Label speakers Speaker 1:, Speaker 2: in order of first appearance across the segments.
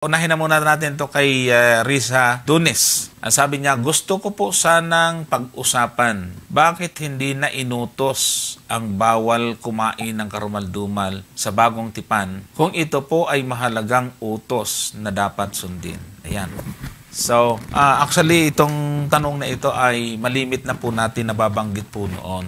Speaker 1: Unahin na muna natin to kay Risa Dunes. Ang sabi niya, gusto ko po sanang pag-usapan. Bakit hindi na inutos ang bawal kumain ng karumaldumal sa bagong tipan kung ito po ay mahalagang utos na dapat sundin? Ayan. So, actually, itong tanong na ito ay malimit na po natin nababanggit po noon.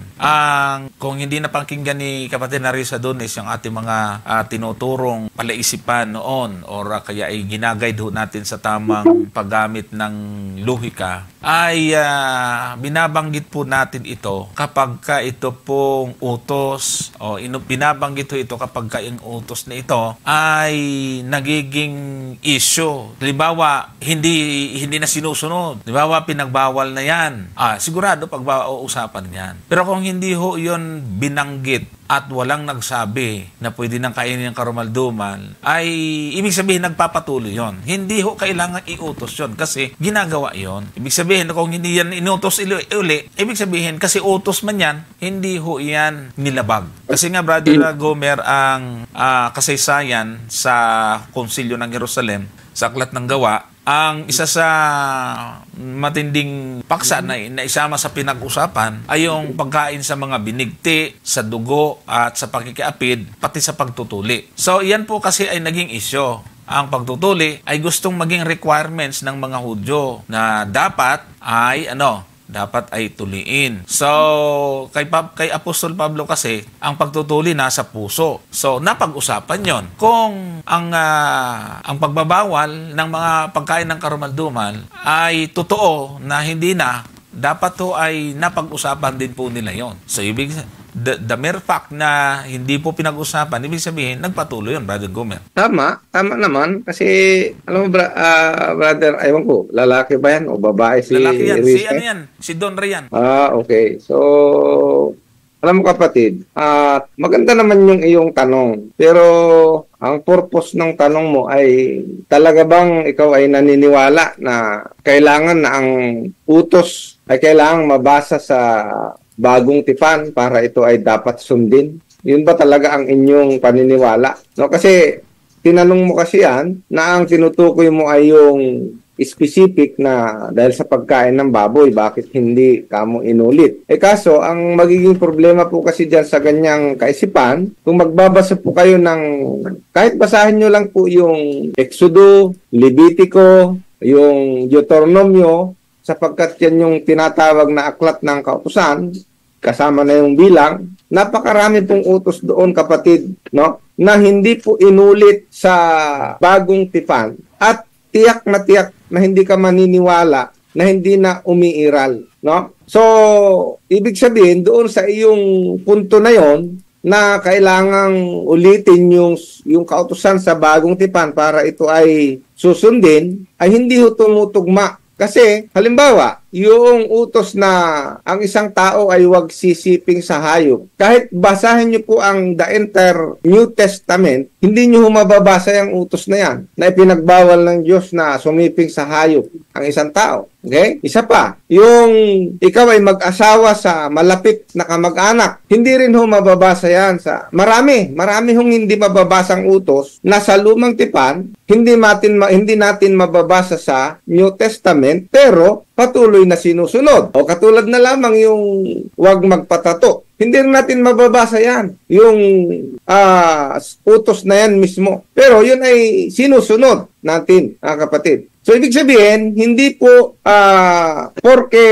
Speaker 1: Kung hindi napakinggan ni kapatid na Risa Dunes yung ating mga tinuturong palaisipan noon or kaya ay ginaguide ho natin sa tamang paggamit ng luhika, ay binabanggit po natin ito kapag ka ito pong utos o binabanggit ho ito kapag ka yung utos na ito ay nagiging issue. Halimbawa, hindi na sinusunod. Halimbawa, pinagbawal na yan. Sigurado pag-uusapan yan. Pero kung hindi ho yun binanggit at walang nagsabi na pwede nang kainin ng karumaldumal, ay ibig sabihin nagpapatuloy yon. Hindi ho kailangan iutos yon kasi ginagawa yon. Ibig sabihin kung hindi yan inutos uli, ibig sabihin kasi utos man yan, hindi ho yan nilabag. Kasi nga, Brother Gomer, ang kasaysayan sa Konsilyo ng Jerusalem, sa Aklat ng Gawa, ang isa sa matinding paksa na isama sa pinag-usapan ay yung pagkain sa mga binigti, sa dugo at sa pakikiapid, pati sa pagtutuli. So, yan po kasi ay naging issue. Ang pagtutuli ay gustong maging requirements ng mga Hudyo na dapat ay tuliin. So, kay Apostol Pablo kasi, ang pagtutuli nasa puso. So, napag-usapan yon. Kung ang pagbabawal ng mga pagkain ng karumaldumal ay totoo na hindi na, dapat to ay napag-usapan din po nila yon. So, the mere fact na hindi po pinag-usapan, ibig sabihin, nagpatuloy yun, Brother Gomer.
Speaker 2: Tama naman. Kasi, alam mo, brother, aywan ko, lalaki ba yan o babae si
Speaker 1: lalaki yan.
Speaker 2: Risa?
Speaker 1: Si Don Rayan.
Speaker 2: Okay. So, alam mo kapatid, maganda naman yung iyong tanong. Pero, ang purpose ng tanong mo ay talaga bang ikaw ay naniniwala na kailangan na ang utos ay kailangang mabasa sa bagong tipan para ito ay dapat sundin? Yun ba talaga ang inyong paniniwala? No, kasi tinanong mo kasi yan na ang tinutukoy mo ay yung specific na dahil sa pagkain ng baboy, bakit hindi kamo inulit? Kaso, ang magiging problema po kasi dyan sa ganyang kaisipan, kung magbabasa po kayo ng, kahit basahin nyo lang po yung Exodo, Levitico, yung Deuteronomio, sapagkat yan yung tinatawag na aklat ng kautusan, kasama na yung bilang, napakarami pong utos doon, kapatid, no? Na hindi po inulit sa bagong tipan at tiyak na hindi ka maniniwala na hindi na umiiral, no? So, ibig sabihin, doon sa iyong punto na yon na kailangang ulitin yung kautusan sa bagong tipan para ito ay susundin, ay hindi ho tumutugma. Kasi, halimbawa, yung utos na ang isang tao ay huwag sisiping sa hayop. Kahit basahin niyo po ang the entire New Testament, hindi niyo mababasa yung utos na yan na ipinagbawal ng Diyos na sumiping sa hayop ang isang tao. Okay? Isa pa, yung ikaw ay mag-asawa sa malapit na kamag-anak, hindi rin ho mababasa yan sa marami hong hindi mababasang utos na sa lumang tipan, hindi natin mababasa sa New Testament, pero patuloy na sinusunod. O katulad na lamang yung huwag magpatato. Hindi rin natin mababasa yan. Yung utos na yan mismo. Pero yun ay sinusunod natin, kapatid. So, ibig sabihin, hindi po porke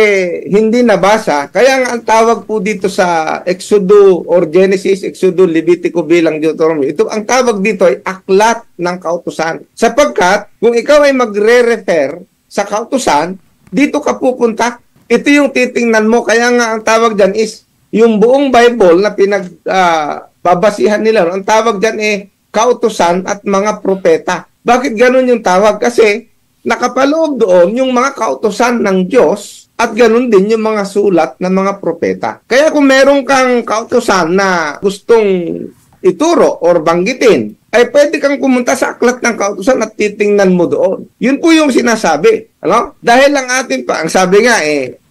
Speaker 2: hindi nabasa, kaya nga ang tawag po dito sa Exodo or Genesis, Exodo, Levitico bilang Deuteronomio, ito ang tawag dito ay aklat ng kautusan. Sapagkat, kung ikaw ay magre-refer sa kautusan, dito ka pupunta. Ito yung titingnan mo. Kaya nga ang tawag dyan is yung buong Bible na pinagbabasihan nila. Ang tawag dyan kautusan at mga propeta. Bakit ganun yung tawag? Kasi nakapaloob doon yung mga kautusan ng Diyos at ganun din yung mga sulat ng mga propeta. Kaya kung meron kang kautusan na gustong ituro or banggitin, ay pwede kang pumunta sa aklat ng kautusan at titingnan mo doon. Yun po yung sinasabi. Ano? Dahil ang atin pa, ang sabi nga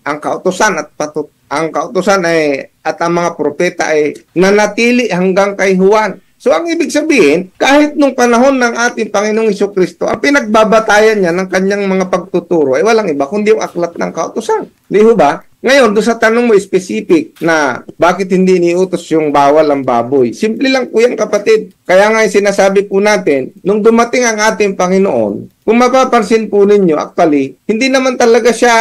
Speaker 2: ang kautusan at ang kautusan at ang mga propeta ay nanatili hanggang kay Juan. So ang ibig sabihin, kahit nung panahon ng ating Panginoong Hesukristo, ang pinagbabatayan niya ng kanyang mga pagtuturo ay walang iba kundi yung aklat ng kautusan. Di ho ba? Ngayon, doon sa tanong mo specific na bakit hindi iniutos yung bawal ang baboy. Simple lang po yan, kapatid. Kaya nga yung sinasabi po natin, nung dumating ang ating Panginoon, kung mapapansin po ninyo, actually, hindi naman talaga siya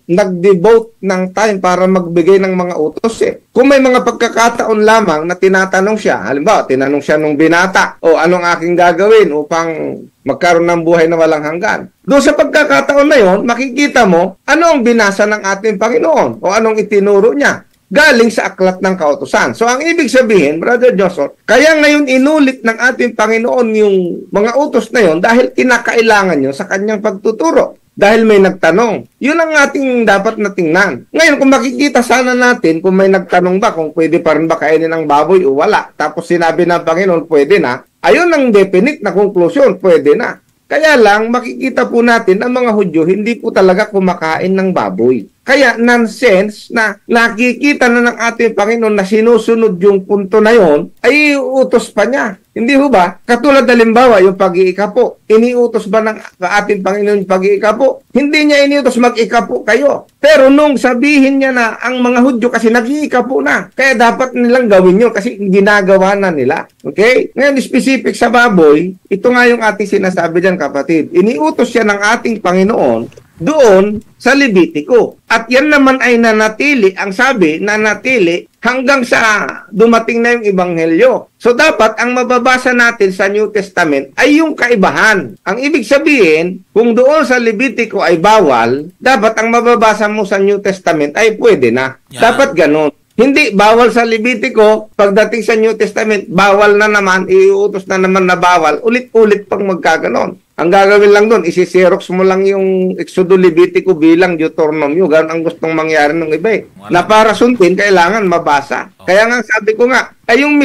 Speaker 2: nag-devote ng time para magbigay ng mga utos eh. Kung may mga pagkakataon lamang na tinatanong siya, halimbawa, tinanong siya nung binata, o anong aking gagawin upang magkaroon ng buhay na walang hanggan. Doon sa pagkakataon na yon, makikita mo ano ang binasa ng ating Panginoon o anong itinuro niya galing sa aklat ng kautusan. So ang ibig sabihin, Brother Joseph, kaya ngayon inulit ng ating Panginoon yung mga utos na yon dahil kinakailangan nyo sa kanyang pagtuturo. Dahil may nagtanong. Yun ang ating dapat na tingnan. Ngayon, kung makikita sana natin kung may nagtanong ba, kung pwede pa rin ba kainin ng baboy o wala. Tapos sinabi ng Panginoon, pwede na. Ayun ang definite na conclusion, pwede na. Kaya lang, makikita po natin ang mga Hudyo hindi po talaga kumakain ng baboy. Kaya nonsense na nakikita na ng ating Panginoon na sinusunod yung punto na yon, ay utos pa niya. Hindi ho ba? Katulad halimbawa yung pag-iikapo. Iniutos ba ng ating Panginoon yung pag-iikapo? Hindi niya iniutos mag-ikapo kayo. Pero nung sabihin niya na ang mga Hudyo kasi nag-iikapo na, kaya dapat nilang gawin yun kasi ginagawa na nila. Okay? Ngayon, specific sa baboy, ito nga yung ating sinasabi dyan, kapatid. Iniutos siya ng ating Panginoon doon sa Levitico. At yan naman ay nanatili, ang sabi, nanatili hanggang sa dumating na yung Ebanghelyo. So dapat ang mababasa natin sa New Testament ay yung kaibahan. Ang ibig sabihin, kung doon sa Levitico ay bawal, dapat ang mababasa mo sa New Testament ay pwede na. Yeah. Dapat ganun. Hindi, bawal sa Levitico, pagdating sa New Testament, bawal na naman, iuutos na naman na bawal, ulit-ulit pang magkaganon. Ang gagawin lang doon, isi-xerox mo lang yung Exodo Levitico bilang Deuteronomio. Ganun ang gustong mangyari ng iba eh. Na para sundin, kailangan mabasa. Kaya nga sabi ko nga, ay yung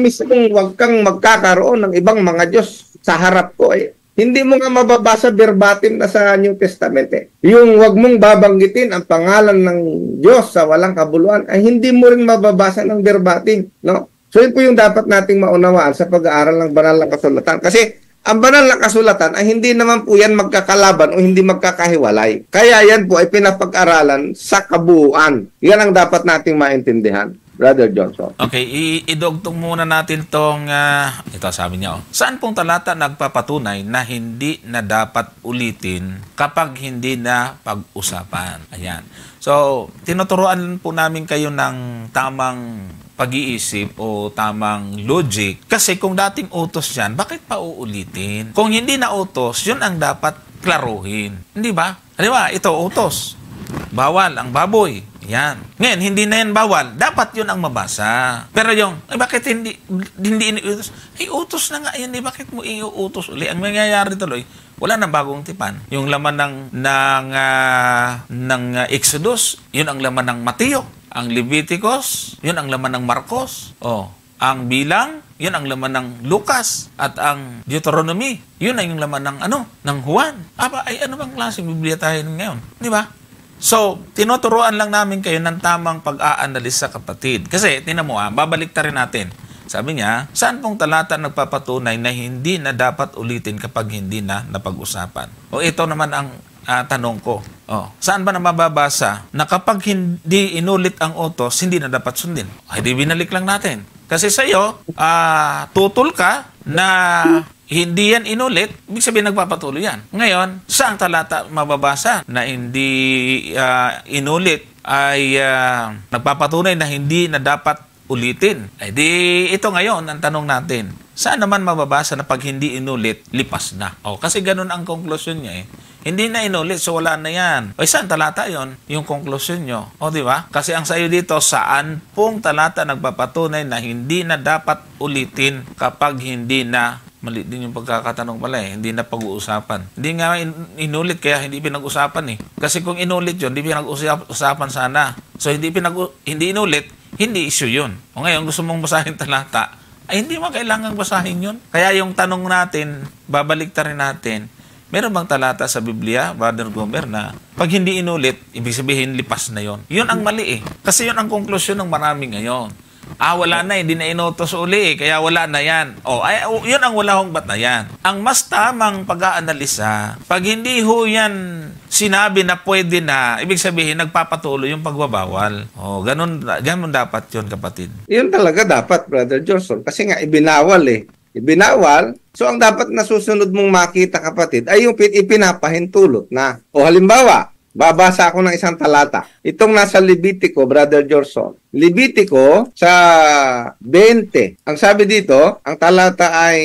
Speaker 2: mismong wag kang magkakaroon ng ibang mga Diyos sa harap ko eh. Hindi mo nga mababasa verbatim na sa New Testament eh. Yung wag mong babanggitin ang pangalan ng Diyos sa walang kabuluhan ay hindi mo rin mababasa ng verbatim, no? So yun po yung dapat nating maunawaan sa pag-aaral ng banal na kasulatan. Kasi ang banal na kasulatan ay hindi naman po yan magkakalaban o hindi magkakahiwalay. Kaya yan po ay pinapag-aralan sa kabuuan. Yan ang dapat nating maintindihan. Brother Johnson.
Speaker 1: Okay, idugtong muna natin tong, ito sabi niya, saan pong talata nagpapatunay na hindi na dapat ulitin kapag hindi na pag-usapan? Ayan. So, tinuturuan po namin kayo ng tamang pag-iisip o tamang logic. Kasi kung dating utos yan, bakit pa uulitin? Kung hindi na utos, yun ang dapat klaruhin. Hindi ba? Halimbawa, ito utos. Bawal ang baboy. Yan. Ngayon, hindi na yan bawal. Dapat yun ang mabasa. Pero yung, bakit hindi iniutos? Ay, utos na nga yan. Bakit mo iuutos uli? Ang mangyayari tuloy, wala nang bagong tipan. Yung laman ng Exodus, yun ang laman ng Mateo. Ang Leviticus, yun ang laman ng Marcos. Ang Bilang, yun ang laman ng Lucas. At ang Deuteronomy, yun ay yung laman ng ng Juan. Ay ano bang klaseng Biblia tayo ngayon? Di ba? So, tinuturuan lang namin kayo ng tamang pag-aanalisa, kapatid. Kasi, tinan mo babalik ta rin natin. Sabi niya, saan pong talata nagpapatunay na hindi na dapat ulitin kapag hindi na napag-usapan? Ito naman ang tanong ko. Saan ba na mababasa na kapag hindi inulit ang utos, hindi na dapat sundin? Hindi binalik lang natin. Kasi sa iyo, tutol ka na hindi yan inulit, ibig sabihin nagpapatuloy yan. Ngayon, saan talata mababasa na hindi inulit ay nagpapatunay na hindi na dapat ulitin? Ay di, ito ngayon ang tanong natin. Saan naman mababasa na pag hindi inulit, lipas na? Kasi ganun ang konklusyon niya eh. Hindi na inulit, so wala na yan. Saan talata yon? Yung konklusyon nyo. Di ba? Kasi ang sayo dito, saan pong talata nagpapatunay na hindi na dapat ulitin kapag hindi na, mali din yung pagkakatanong pala eh, hindi na pag-uusapan. Hindi nga inulit, kaya hindi pinag-usapan eh. Kasi kung inulit yun, hindi pinag-usapan sana. So hindi inulit, hindi issue yun. Ngayon, gusto mong basahin talata, ay hindi mo kailangang basahin yun. Kaya yung tanong natin, babalik ta rin natin, meron bang talata sa Biblia, Brother Gomer, na pag hindi inulit, ibig sabihin lipas na yon? Yun ang mali eh. Kasi yun ang konklusyon ng marami ngayon. Wala na, hindi na inutos uli, kaya wala na yan. Yun ang wala hong bat na yan. Ang mas tamang pag-aanalisa, pag hindi ho yan sinabi na pwede na, ibig sabihin, nagpapatuloy yung pagbabawal. Ganun dapat yun, kapatid.
Speaker 2: Yun talaga dapat, Brother Johnson. Kasi nga, ibinawal eh. Ibinawal. So, ang dapat na susunod mong makita, kapatid, ay yung ipinapahintulot na. O halimbawa, babasa ako ng isang talata. Itong nasa Levitico, Brother Johnson. Levitico sa 20. Ang sabi dito, ang talata ay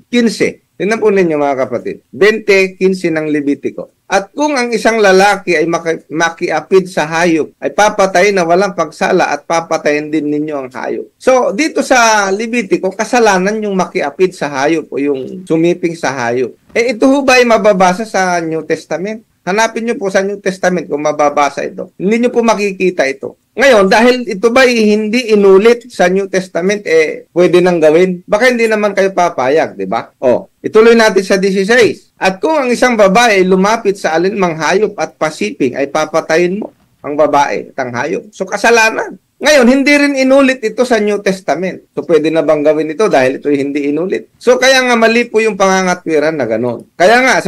Speaker 2: 15. Tingnan po ninyo mga kapatid. 20:15 ng Levitico. At kung ang isang lalaki ay makiapid sa hayop, ay papatay na walang pagsala at papatayin din ninyo ang hayop. So, dito sa Levitico, kasalanan yung makiapid sa hayop o yung sumiping sa hayop. Ito ho ba ay mababasa sa New Testament? Hanapin nyo po sa New Testament kung mababasa ito. Hindi nyo po makikita ito. Ngayon, dahil ito ba hindi inulit sa New Testament, pwede nang gawin. Baka hindi naman kayo papayag, di ba? Ituloy natin sa 16. At kung ang isang babae lumapit sa alinmang hayop at pasiping, ay papatayin mo ang babae at ang hayop. So, kasalanan. Ngayon, hindi rin inulit ito sa New Testament. So, pwede na bang gawin ito dahil ito hindi inulit? So, kaya nga mali po yung pangangatwiran na gano'n. Kaya nga,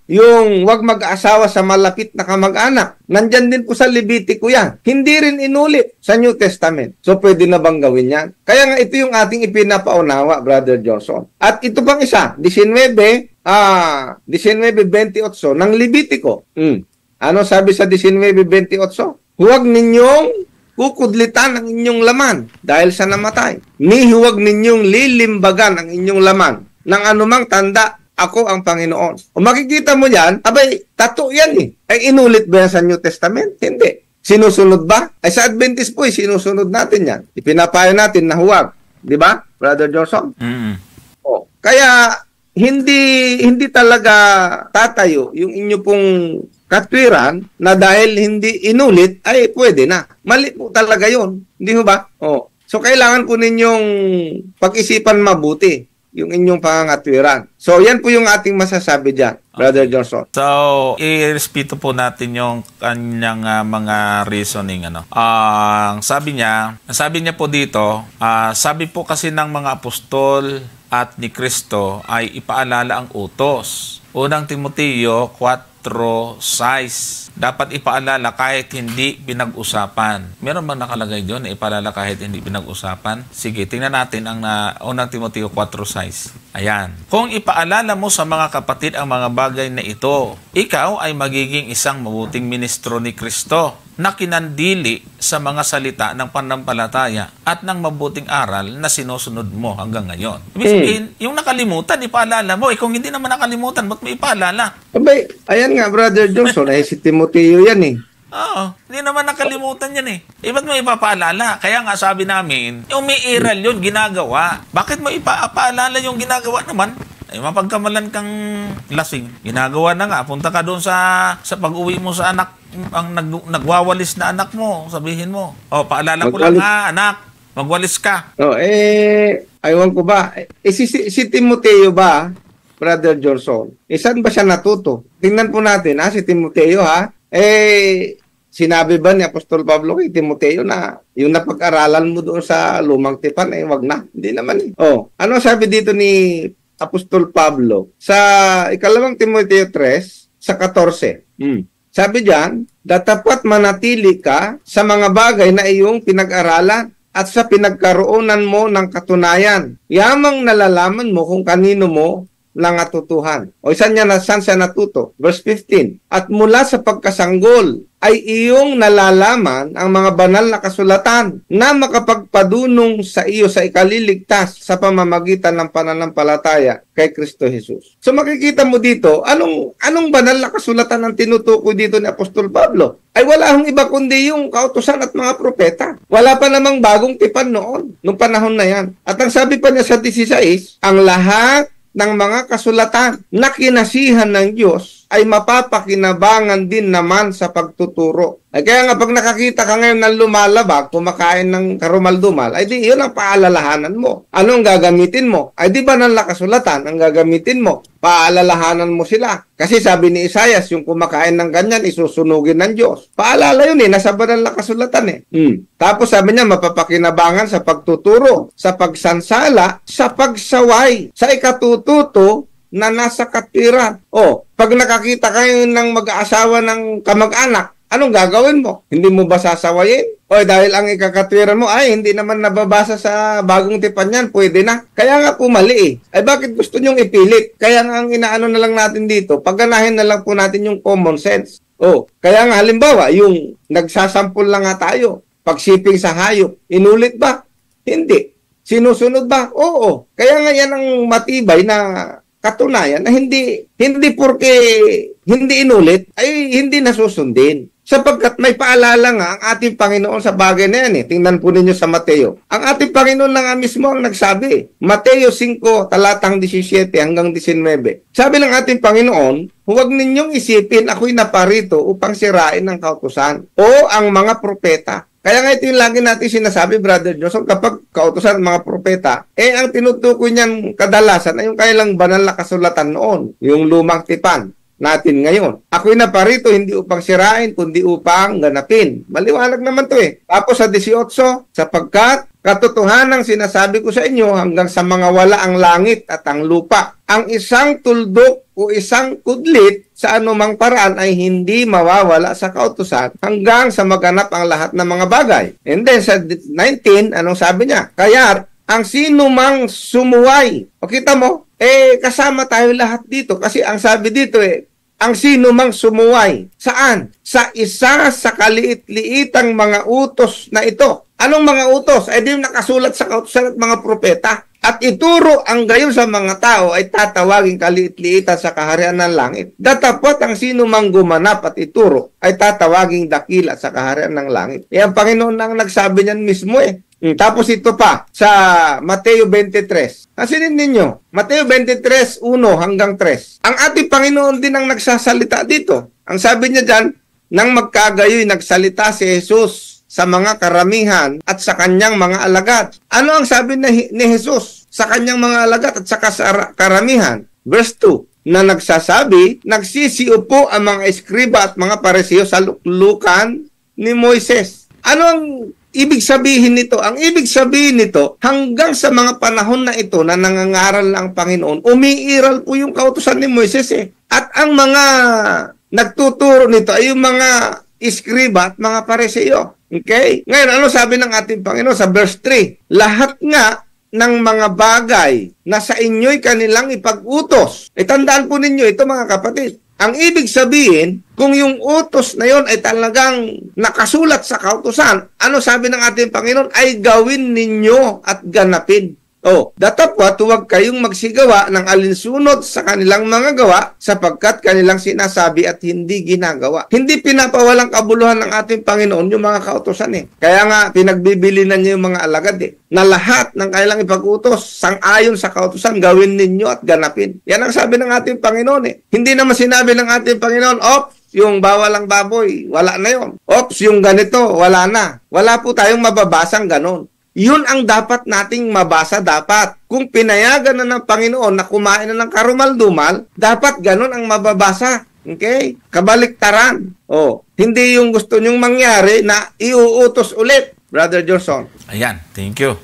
Speaker 2: yung wag mag-asawa sa malapit na kamag-anak. Nandyan din po sa Levitico yan. Hindi rin inulit sa New Testament. So, pwede na bang gawin yan? Kaya nga, ito yung ating ipinapaunawa, Brother Johnson. At ito pang isa, 19:28 ng Levitico. Ano sabi sa 19:28? Huwag ninyong kukudlitan ang inyong laman dahil sa namatay. Ni huwag ninyong lilimbagan ang inyong laman ng anumang tanda, ako ang Panginoon. O makikita mo yan, tato yan eh. Ay inulit ba yan sa New Testament? Hindi. Sinusunod ba? Ay sa Adventist po, sinusunod natin yan. Ipinapayo natin na huwag. Di ba, Brother Johnson? Kaya hindi talaga tatayo yung inyo pong katwiran na dahil hindi inulit ay pwede na. Mali po talaga yun. Hindi ho ba? So, kailangan po ninyong pag-isipan mabuti yung inyong pangangatwiran. So, yan po yung ating masasabi dyan, Brother Johnson.
Speaker 1: So, i-respeto po natin yung kanyang mga reasoning. Sabi niya po dito, sabi po kasi ng mga apostol at ni Kristo ay ipaalala ang utos. Unang Timoteo 4:6. Dapat ipaalala kahit hindi pinag-usapan. Meron bang nakalagay doon na ipaalala kahit hindi pinag-usapan? Sige, tingnan natin ang unang Timoteo 4:6. Ayan. Kung ipaalala mo sa mga kapatid ang mga bagay na ito, ikaw ay magiging isang mabuting ministro ni Kristo na kinandili sa mga salita ng pananampalataya at ng mabuting aral na sinusunod mo hanggang ngayon. Ibig sabihin, yung nakalimutan, ipaalala mo. Kung hindi naman nakalimutan, ba't mo ipaalala?
Speaker 2: Ayan nga, Brother Johnson, si Timoteo yan eh.
Speaker 1: Oo, hindi naman nakalimutan yan eh. Ba't mo ipapaalala? Kaya nga sabi namin, yung may iral yun, ginagawa. Bakit mo ipapaalala yung ginagawa naman? Mapagkamalan kang lasing. Ginagawa na nga. Punta ka doon sa pag-uwi mo sa anak, ang nagwawalis na anak mo. Sabihin mo, paalala ko lang anak, magwalis ka.
Speaker 2: Aywan ko ba? Si Timoteo ba, Brother Johnson, saan ba siya natuto? Tingnan po natin, si Timoteo sinabi ba ni Apostol Pablo kay Timoteo na yung napag-aralan mo doon sa lumang tipan, wag na. Hindi naman eh. Ano sabi dito ni Apostol Pablo sa ikalawang Timoteo 3:14. Sabi diyan, dapat manatili ka sa mga bagay na iyong pinag-aralan at sa pinagkaroonan mo ng katunayan. Yamang nalalaman mo kung kanino mo nangatutuhan. Saan siya natuto? Verse 15. At mula sa pagkasanggol ay iyong nalalaman ang mga banal na kasulatan na makapagpadunong sa iyo sa ikaliligtas sa pamamagitan ng pananampalataya kay Kristo Jesus. So makikita mo dito, anong banal na kasulatan ang tinutukoy dito ni Apostol Pablo? Ay wala hong iba kundi yung kautusan at mga propeta. Wala pa namang bagong tipan noon, nung panahon na yan. At ang sabi pa niya sa 16, ang lahat ng mga kasulatan na kinasihan ng Diyos ay mapapakinabangan din naman sa pagtuturo. Kaya nga pag nakakita ka ngayon ng lumalabag, kumakain ng karumaldumal, ay di yun ang paalalahanan mo. Anong gagamitin mo? Ay di ba ng kasulatan ang gagamitin mo? paalalahanan mo sila. Kasi sabi ni Isaias, yung kumakain ng ganyan, isusunugin ng Diyos. Paalala yun nasa banal na kasulatan Tapos sabi niya, mapapakinabangan sa pagtuturo, sa pagsansala, sa pagsaway, sa ikatututo na nasa katwiran. Pag nakakita kayo ng mag-aasawa ng kamag-anak, anong gagawin mo? Hindi mo ba sasawayin? Dahil ang ikakatwiran mo, hindi naman nababasa sa bagong tipan yan, pwede na. Kaya nga po mali Ay bakit gusto nyong ipilit? Kaya nga ang inaano na lang natin dito, pagganahin na lang po natin yung common sense. Kaya nga halimbawa, yung nagsasampul lang nga tayo, pagsiping sa hayop, inulit ba? Hindi. Sinusunod ba? Oo. Kaya nga yan ang matibay na katunayan na hindi porke hindi inulit ay hindi nasusundin. Sapagkat may paalala nga ang ating Panginoon sa bagay na yan Tingnan po ninyo sa Mateo. Ang ating Panginoon na nga mismo ang nagsabi. Mateo 5, talatang 17 hanggang 19. Sabi ng ating Panginoon, huwag ninyong isipin ako'y naparito upang sirain ang kautusan o ang mga propeta. Kaya nga ito yung lagi natin sinasabi, Brother Johnson, kapag kautusan ng mga propeta, ang tinutukoy niyan kadalasan ay yung kailang banal na kasulatan noon, yung lumang tipan natin ngayon. Ako'y naparito hindi upang sirain, kundi upang ganapin. Maliwanag naman to Tapos sa 18, sapagkat katotohanang sinasabi ko sa inyo hanggang sa mga wala ang langit at ang lupa, ang isang tuldok o isang kudlit sa anumang paraan ay hindi mawawala sa kautusan hanggang sa maganap ang lahat ng mga bagay. And then sa 19, anong sabi niya? Kaya ang sino mang sumuway. Kita mo? Kasama tayo lahat dito kasi ang sabi dito ang sino mang sumuway. Saan? Sa isa sa kaliit-liitang mga utos na ito. Anong mga utos? Di nakasulat sa kautusan at mga propeta. At ituro ang gayon sa mga tao ay tatawaging kaliit-liitan sa kaharian ng langit. Datapot ang sino mang gumanap at ituro ay tatawaging dakila sa kaharian ng langit. Ang Panginoon ang nagsabi niyan mismo Tapos ito pa, sa Mateo 23. Asinin ninyo, Mateo 23, 1 hanggang 3. Ang ating Panginoon din ang nagsasalita dito. Ang sabi niya dyan, nang magkagayoy nagsalita si Jesus sa mga karamihan at sa kanyang mga alagad. Ano ang sabi ni Jesus sa kanyang mga alagad at sa karamihan? Verse 2, na nagsasabi, nagsisiupo ang mga eskriba at mga pariseo sa luklukan ni Moises. Ano ang ibig sabihin nito? Ang ibig sabihin nito, hanggang sa mga panahon na ito na nangangaral ang Panginoon, umiiral po yung kautusan ni Moises At ang mga nagtuturo nito ay yung mga iskriba at mga pariseo. Okay? Ngayon, ano sabi ng ating Panginoon sa verse 3? Lahat nga ng mga bagay na sa inyo'y kanilang ipag-utos. Tandaan po ninyo ito mga kapatid. Ang ibig sabihin, kung yung utos na yon ay talagang nakasulat sa kautusan, ano sabi ng ating Panginoon ay gawin ninyo at ganapin. Datapwat huwag kayong magsigawa ng alinsunod sa kanilang mga gawa sapagkat kanilang sinasabi at hindi ginagawa. Hindi pinapawalang kabuluhan ng ating Panginoon yung mga kautosan Kaya nga pinagbibilinan niya yung mga alagad na lahat ng kailang ipag-utos sang-ayon sa kautosan gawin ninyo at ganapin. Yan ang sabi ng ating Panginoon Hindi naman sinabi ng ating Panginoon, yung bawal ang baboy, wala na yon. Yung ganito, wala na. Wala po tayong mababasang ganon. Yun ang dapat nating mabasa dapat. Kung pinayagan na ng Panginoon na kumain na ng karumal-dumal, dapat ganun ang mababasa. Okay? Kabaliktaran. Hindi yung gusto nyong mangyari na iuutos ulit, Brother Johnson.
Speaker 1: Ayan, thank you.